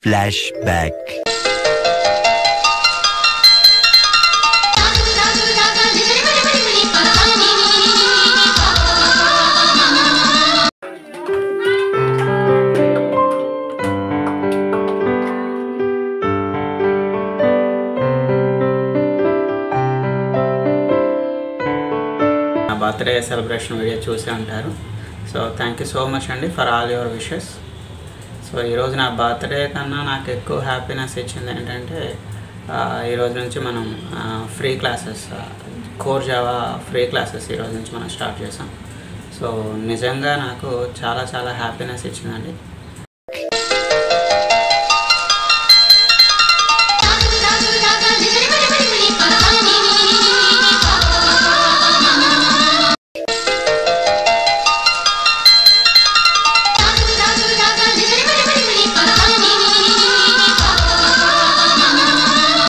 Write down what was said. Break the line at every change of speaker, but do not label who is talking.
Flashback.
Birthday celebration video చూసి ఉంటారు. So thank you so much అండి for all your wishes. So ఈరోజు నా బర్త్డే కన్నా నాకు ఎక్కువ హ్యాపీనెస్ ఇచ్చింది ఏంటంటే ఈరోజు నుంచి మనం free classes core Java free classes ఈరోజు నుంచి మనం స్టార్ట్ చేసాం. సో నిజంగా నాకు చాలా హ్యాపీనెస్ ఇచ్చిందండి.